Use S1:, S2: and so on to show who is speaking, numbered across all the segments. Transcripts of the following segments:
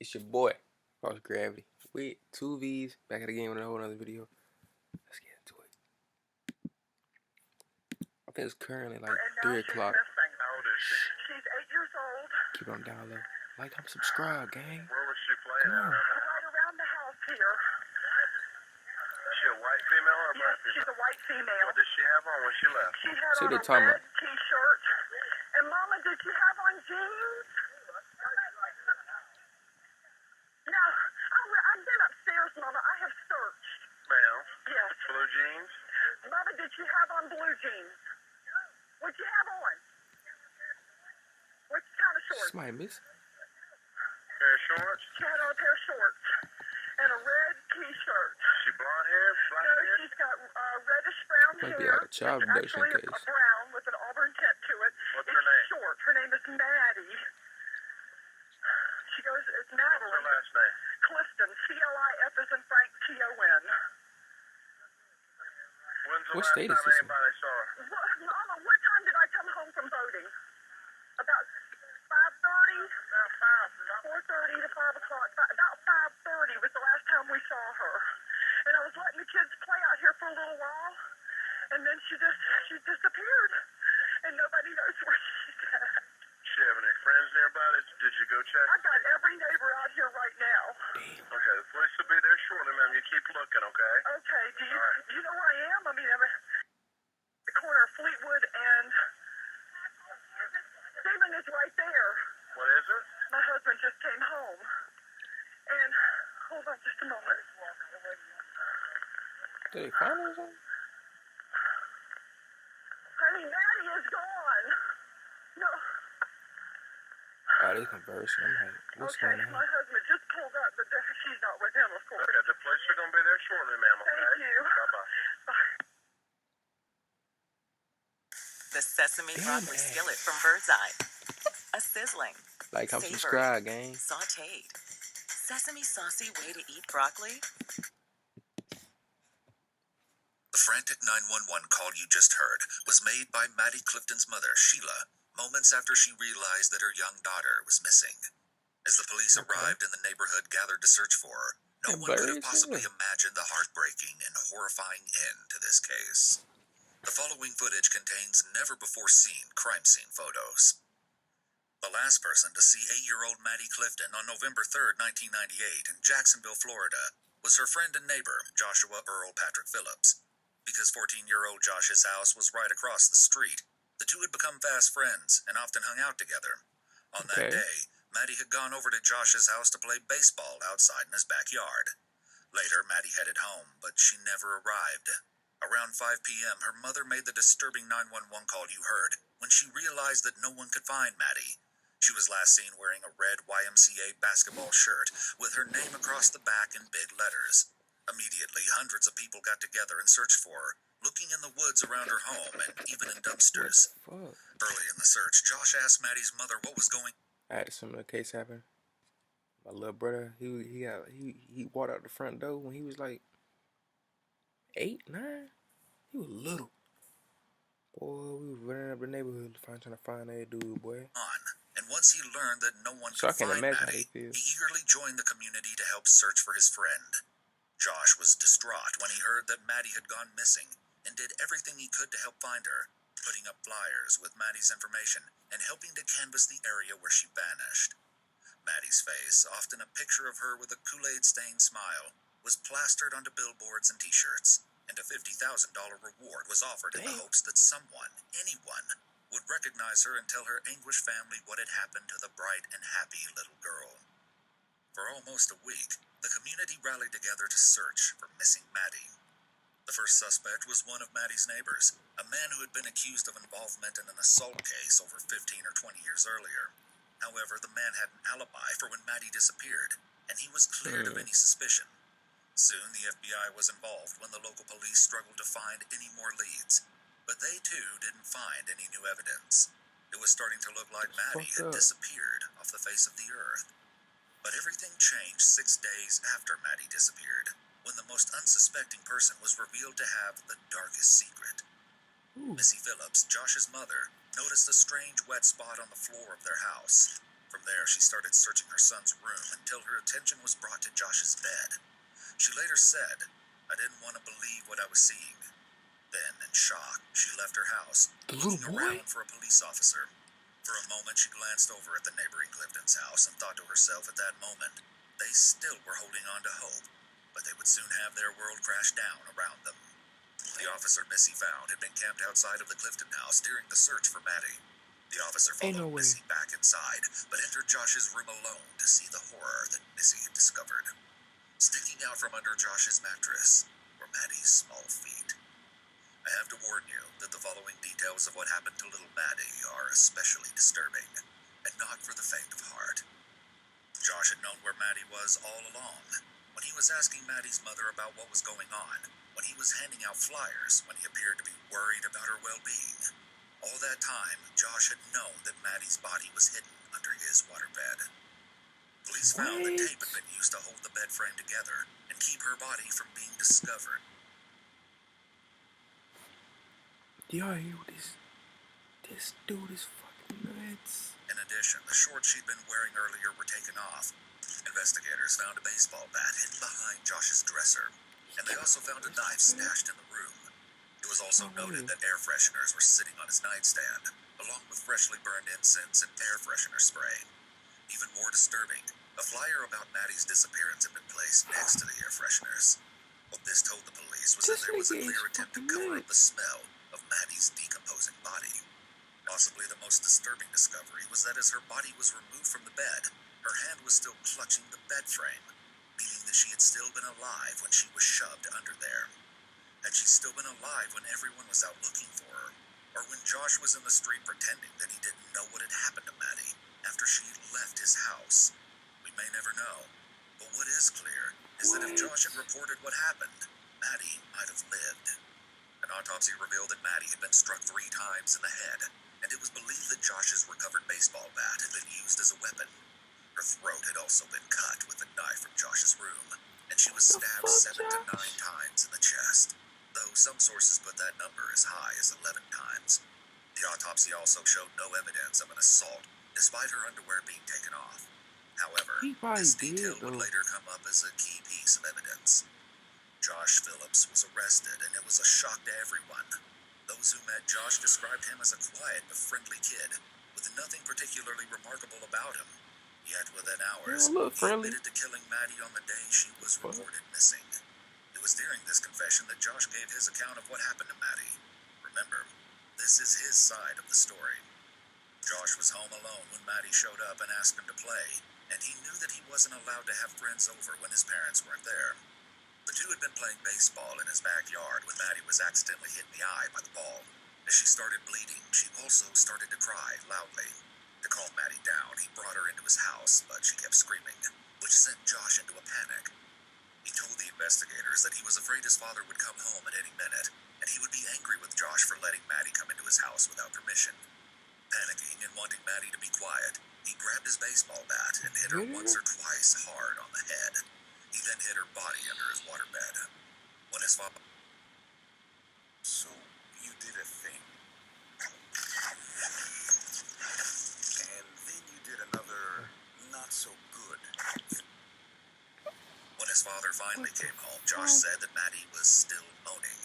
S1: It's your boy, LostGravvity, with 2 V's, back at the game with a whole other video. Let's get into it. I think it's currently like 3 o'clock.
S2: How old is she?
S3: She's 8 years old.
S1: Keep it on down low. Like, I'm subscribed, gang.
S2: Where was she playing
S1: Come on.
S2: at?
S3: Right around the house here.
S2: Is she a white female or a black
S3: Yes,
S2: female?
S3: she's a white female.
S2: What did she have on when she left?
S3: She had
S1: See
S3: on
S1: what
S3: a
S1: they talking
S3: red
S1: about.
S3: t-shirt. And Mama, did you have on jeans? No, I've been upstairs, Mama. I have searched.
S2: Ma'am?
S3: Yes.
S2: Blue jeans?
S3: Mama, did you have on blue jeans? What'd you have on? What kind of shorts?
S1: This might miss.
S2: Pair of shorts?
S3: She had on a pair of shorts and a red t-shirt.
S2: She blonde hair? Black
S3: No,
S2: hair?
S3: she's got reddish brown
S1: Might
S3: hair.
S1: be out of child
S3: It's
S1: abduction
S3: actually
S1: case.
S3: a brown with an auburn tint to it.
S2: What's
S3: It's
S2: her name?
S3: short. Her name is Maddie. She goes, it's
S2: What's her
S3: Madeline
S2: last name?
S3: Clifton. C-L-I-F as in Frank, T-O-N.
S2: When's the
S1: What
S2: last
S1: state
S2: time
S1: is this in?
S2: anybody saw her?
S3: Mama, what time did I come home from voting? About 5:30?
S2: About
S3: 4:30 to 5 o'clock. About 5:30 was the last time we saw her. And I was letting the kids play out here for a little while. And then she disappeared. And nobody knows where she's at.
S2: She have any friends nearby? Did you go check?
S3: I've got every neighbor out here right now.
S2: Okay, the police will be there shortly, ma'am. You keep looking, okay?
S3: Okay, do you know where I am? I mean, I'm at the corner of Fleetwood and Stephen is right there.
S2: What is it?
S3: My husband just came home. And hold on just a moment.
S1: Did they find her or something?
S3: Honey, Maddie is gone. No.
S1: Oh, they conversing. I'm like, what's
S3: Okay,
S1: going on?
S3: my husband just pulled up, but she's not with him, of course.
S2: Okay, the police are going to be there shortly, ma'am, okay?
S3: Thank you.
S2: Bye-bye.
S3: Bye.
S4: The sesame
S1: Damn
S4: broccoli
S1: it.
S4: skillet from Birdseye. A sizzling,
S1: Like, I'm
S4: savory,
S1: subscribed, gang.
S4: sautéed, sesame saucy way to eat broccoli.
S5: The frantic 911 call you just heard was made by Maddie Clifton's mother, Sheila, moments after she realized that her young daughter was missing. As the police arrived and the neighborhood gathered to search for her, no
S1: Hey,
S5: one could
S1: Barry,
S5: have possibly
S1: yeah.
S5: imagined the heartbreaking and horrifying end to this case. The following footage contains never-before-seen crime scene photos. The last person to see 8-year-old Maddie Clifton on November 3rd, 1998 in Jacksonville, Florida, was her friend and neighbor, Joshua Earl Patrick Phillips. Because 14-year-old Josh's house was right across the street, the two had become fast friends and often hung out together. On that
S1: Okay.
S5: day, Maddie had gone over to Josh's house to play baseball outside in his backyard. Later, Maddie headed home, but she never arrived. Around 5 p.m., her mother made the disturbing 911 call you heard when she realized that no one could find Maddie. She was last seen wearing a red YMCA basketball shirt with her name across the back in big letters. Immediately, hundreds of people got together and searched for her, looking in the woods around her home and even in dumpsters.
S1: Fuck.
S5: Early in the search, Josh asked Maddie's mother what was going
S1: I had a similar case happen. My little brother, he walked out the front door when he was like 8, 9. He was little. Boy, we was running up the neighborhood trying to find that dude, boy.
S5: on. And once he learned that no one
S1: So I
S5: could
S1: can
S5: find
S1: imagine how
S5: Maddie,
S1: they feel.
S5: he eagerly joined the community to help search for his friend. Josh was distraught when he heard that Maddie had gone missing and did everything he could to help find her, putting up flyers with Maddie's information and helping to canvass the area where she vanished. Maddie's face, often a picture of her with a Kool-Aid-stained smile, was plastered onto billboards and t-shirts, and a $50,000 reward was offered in the
S1: Dang.
S5: hopes that someone, anyone, would recognize her and tell her anguished family what had happened to the bright and happy little girl. For almost a week, the community rallied together to search for missing Maddie. The first suspect was one of Maddie's neighbors, a man who had been accused of involvement in an assault case over 15 or 20 years earlier. However, the man had an alibi for when Maddie disappeared, and he was cleared of any suspicion. Soon, the FBI was involved when the local police struggled to find any more leads, but they too didn't find any new evidence. It was starting to look like Maddie
S1: fucked
S5: had
S1: up.
S5: disappeared off the face of the earth. But everything changed 6 days after Maddie disappeared, when the most unsuspecting person was revealed to have the darkest secret.
S1: Ooh.
S5: Missy Phillips, Josh's mother, noticed a strange wet spot on the floor of their house. From there, she started searching her son's room until her attention was brought to Josh's bed. She later said, "I didn't want to believe what I was seeing." Then, in shock, she left her house, looking around for a police officer. For a moment, she glanced over at the neighboring Clifton's house and thought to herself at that moment, they still were holding on to hope, but they would soon have their world crash down around them. The officer Missy found had been camped outside of the Clifton house during the search for Maddie. The officer followed Missy back inside, but entered Josh's room alone to see the horror that Missy had discovered. Sticking out from under Josh's mattress were Maddie's small feet. I have to warn you that the following details of what happened to little Maddie are especially disturbing, and not for the faint of heart. Josh had known where Maddie was all along. When he was asking Maddie's mother about what was going on, when he was handing out flyers, when he appeared to be worried about her well-being. All that time, Josh had known that Maddie's body was hidden under his waterbed. Police found that tape had been used to hold the bed frame together and keep her body from being discovered.
S1: Y'all hear this dude is fucking nuts.
S5: In addition, the shorts she'd been wearing earlier were taken off. Investigators found a baseball bat hidden behind Josh's dresser, and they also found a knife stashed in the room. It was also noted that air fresheners were sitting on his nightstand, along with freshly burned incense and air freshener spray. Even more disturbing, a flyer about Maddie's disappearance had been placed next to the air fresheners. What this told the police was that there was a clear attempt to cover up the smell of Maddie's decomposing body. Possibly the most disturbing discovery was that as her body was removed from the bed, her hand was still clutching the bed frame, meaning that she had still been alive when she was shoved under there. Had she still been alive when everyone was out looking for her, or when Josh was in the street pretending that he didn't know what had happened to Maddie after she left his house? We may never know, but what is clear is that if Josh had reported what happened, Maddie might have lived. An autopsy revealed that Maddie had been struck 3 times in the head, and it was believed that Josh's recovered baseball bat had been used as a weapon. Her throat had also been cut with a knife from Josh's room, and she was stabbed 7 to 9 times in the chest, though some sources put that number as high as 11 times. The autopsy also showed no evidence of an assault, despite her underwear being taken off. However, this detail would later come up as a key piece of evidence. Josh Phillips was arrested, and it was a shock to everyone. Those who met Josh described him as a quiet but friendly kid, with nothing particularly remarkable about him. Yet within hours, he admitted to killing Maddie on the day she was reported missing. It was during this confession that Josh gave his account of what happened to Maddie. Remember, this is his side of the story. Josh was home alone when Maddie showed up and asked him to play, and he knew that he wasn't allowed to have friends over when his parents weren't there. The two had been playing baseball in his backyard when Maddie was accidentally hit in the eye by the ball. As she started bleeding, she also started to cry loudly. To calm Maddie down, he brought her into his house, but she kept screaming, which sent Josh into a panic. He told the investigators that he was afraid his father would come home at any minute, and he would be angry with Josh for letting Maddie come into his house without permission. Panicking and wanting Maddie to be quiet, he grabbed his baseball bat and hit her once or twice hard on the head. He then hid her body under his waterbed. When his father...
S6: So, you did a thing. And then you did another not so good.
S5: When his father finally came home, Josh said that Maddie was still moaning.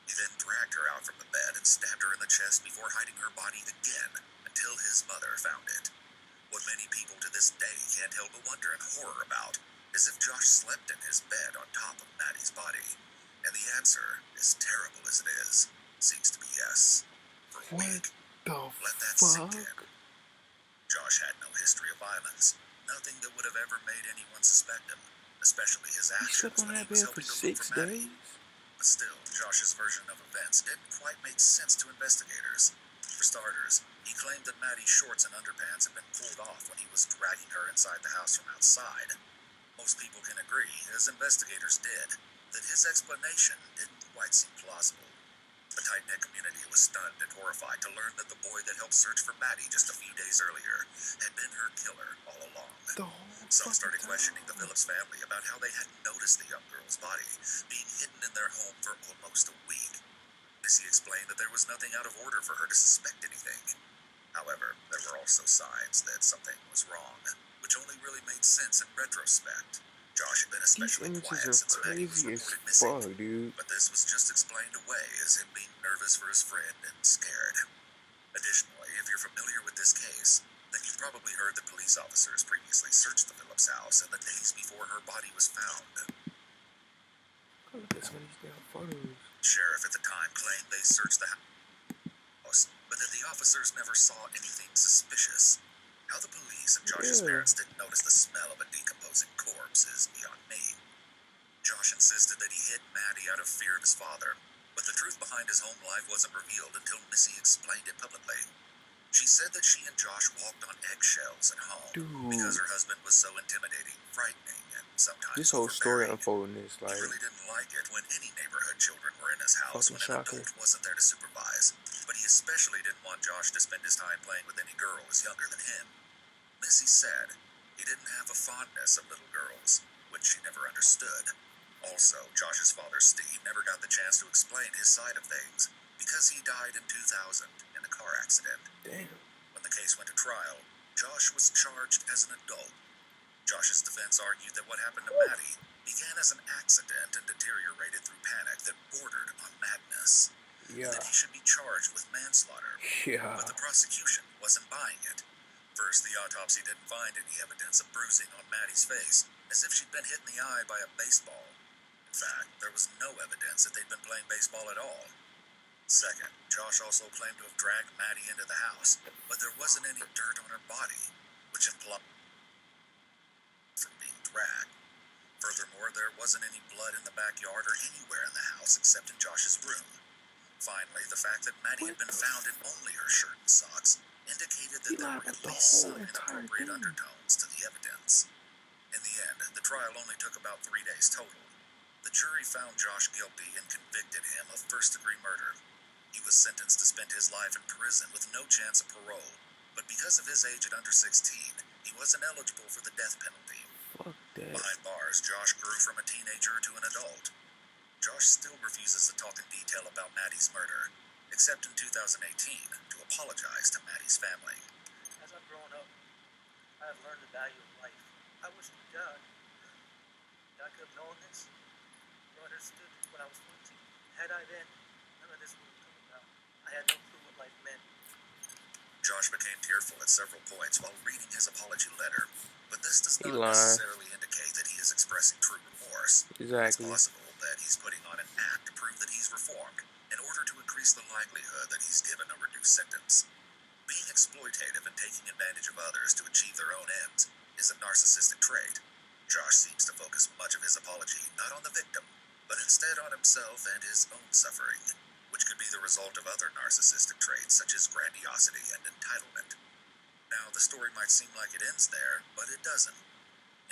S5: He then dragged her out from the bed and stabbed her in the chest before hiding her body again until his mother found it. What many people to this day can't help but wonder in horror about is if Josh slept in his bed on top of Maddie's body. And the answer, as terrible as it is, seems to be yes. For a week. Let that sink in. Josh had no history of violence, nothing that would have ever made anyone suspect him, especially his actions when he was helping to look for Maddie. But still, Josh's version of events didn't quite make sense to investigators. For starters, he claimed that Maddie's shorts and underpants had been pulled off when he was dragging her inside the house from outside. Most people can agree, as investigators did, that his explanation didn't quite seem plausible. The tight-knit community was stunned and horrified to learn that the boy that helped search for Maddie just a few days earlier had been her killer all along. Some started questioning the Phillips family about how they hadn't noticed the young girl's body being hidden in their home for almost a week. Missy explained that there was nothing out of order for her to suspect anything. However, there were also signs that something was wrong, which only really made sense in retrospect. Josh had been
S1: These
S5: especially
S1: images
S5: quiet
S1: are
S5: since Maddie was
S1: crazy as
S5: reported missing,
S1: fuck, dude.
S5: but this was just explained away as him being nervous for his friend and scared. Additionally, if you're familiar with this case, then you've probably heard that police officers previously searched the Phillips house in the days before her body was found.
S1: Look at some of these damn photos.
S5: Sheriff at the time claimed they searched the house, but that the officers never saw anything suspicious. How the police and Josh's parents didn't notice the smell of a decomposing corpse is beyond me. Josh insisted that he hid Maddie out of fear of his father, but the truth behind his home life wasn't revealed until Missy explained it publicly. She said that she and Josh walked on eggshells at home because her husband was so intimidating, frightening, and sometimes
S1: this whole story
S5: overbearing.
S1: unfolding is like
S5: He really didn't like it when any neighborhood children were in his house when an
S1: shocking.
S5: adult wasn't there to supervise, but he especially didn't want Josh to spend his time playing with any girl who was younger than him. Missy said he didn't have a fondness of little girls, which she never understood. Also, Josh's father, Steve, never got the chance to explain his side of things because he died in 2000 in a car accident.
S1: Damn.
S5: When the case went to trial, Josh was charged as an adult. Josh's defense argued that what happened to Maddie began as an accident and deteriorated through panic that bordered on madness.
S1: Yeah.
S5: And that he should be charged with manslaughter.
S1: Yeah.
S5: But the prosecution wasn't buying it. First, the autopsy didn't find any evidence of bruising on Maddie's face, as if she'd been hit in the eye by a baseball. In fact, there was no evidence that they'd been playing baseball at all. Second, Josh also claimed to have dragged Maddie into the house, but there wasn't any dirt on her body, which implied from being dragged. Furthermore, there wasn't any blood in the backyard or anywhere in the house except in Josh's room. Finally, the fact that Maddie had been found in only her shirt and socks indicated that there were at least some inappropriate undertones to the evidence. In the end, the trial only took about 3 days total. The jury found Josh guilty and convicted him of first-degree murder. He was sentenced to spend his life in prison with no chance of parole, but because of his age at under 16, he wasn't eligible for the death penalty.
S1: Fuck that.
S5: Behind bars, Josh grew from a teenager to an adult. Josh still refuses to talk in detail about Maddie's murder, except in 2018 to apologize to Maddie's family.
S7: As I've grown up, I have learned the value of life. I wish to God could have known this, or understood when I was 14. Had I then, none of this would have come about. I had no clue what life meant.
S5: Josh became tearful at several points while reading his apology letter, but this does not necessarily indicate that he is expressing true remorse.
S1: Exactly.
S5: It's possible that he's putting on an act to prove that he's reformed in order to increase the likelihood that he's given a reduced sentence. Being exploitative and taking advantage of others to achieve their own ends is a narcissistic trait. Josh seems to focus much of his apology not on the victim, but instead on himself and his own suffering, which could be the result of other narcissistic traits such as grandiosity and entitlement. Now, the story might seem like it ends there, but it doesn't.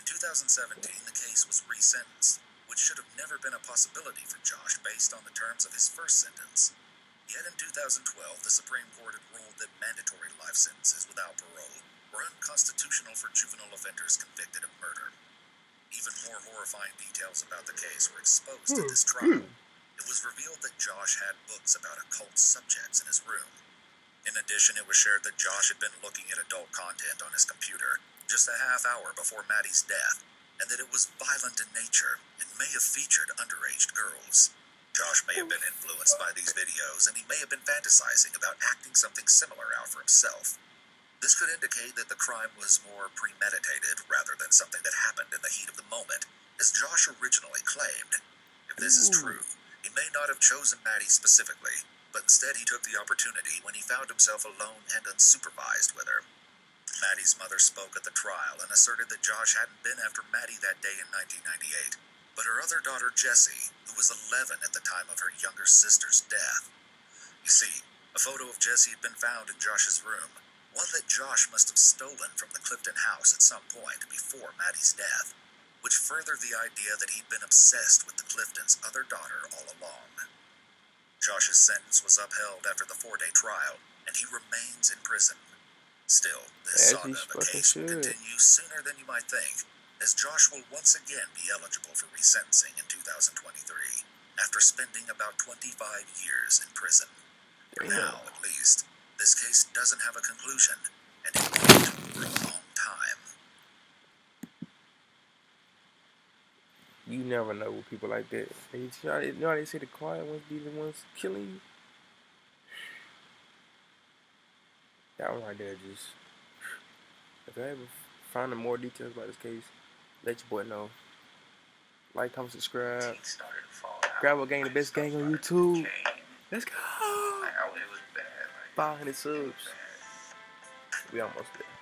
S5: In 2017, the case was resentenced, which should have never been a possibility for Josh based on the terms of his first sentence. Yet in 2012, the Supreme Court had ruled that mandatory life sentences without parole were unconstitutional for juvenile offenders convicted of murder. Even more horrifying details about the case were exposed at this trial. It was revealed that Josh had books about occult subjects in his room. In addition, it was shared that Josh had been looking at adult content on his computer just a half hour before Maddie's death, and that it was violent in nature and may have featured underage girls. Josh may have been influenced by these videos, and he may have been fantasizing about acting something similar out for himself. This could indicate that the crime was more premeditated rather than something that happened in the heat of the moment, as Josh originally claimed. If this is true, he may not have chosen Maddie specifically, but instead he took the opportunity when he found himself alone and unsupervised with her. Maddie's mother spoke at the trial and asserted that Josh hadn't been after Maddie that day in 1998, but her other daughter Jessie, who was 11 at the time of her younger sister's death. You see, a photo of Jessie had been found in Josh's room, one that Josh must have stolen from the Clifton house at some point before Maddie's death, which furthered the idea that he'd been obsessed with the Cliftons' other daughter all along. Josh's sentence was upheld after the 4-day trial, and he remains in prison. Still, this saga of a case will continue sooner than you might think, as Josh will once again be eligible for resentencing in 2023, after spending about 25 years in prison. For now, at least, this case doesn't have a conclusion, and it won't for a long time.
S1: You never know with people like that. You know how they say the quiet ones be the ones killing you? That one right there just... If I ever find more details about this case, let your boy know. Like, comment, subscribe. Gravvity gang, the best gang on YouTube. Let's go! 500 subs. We almost there.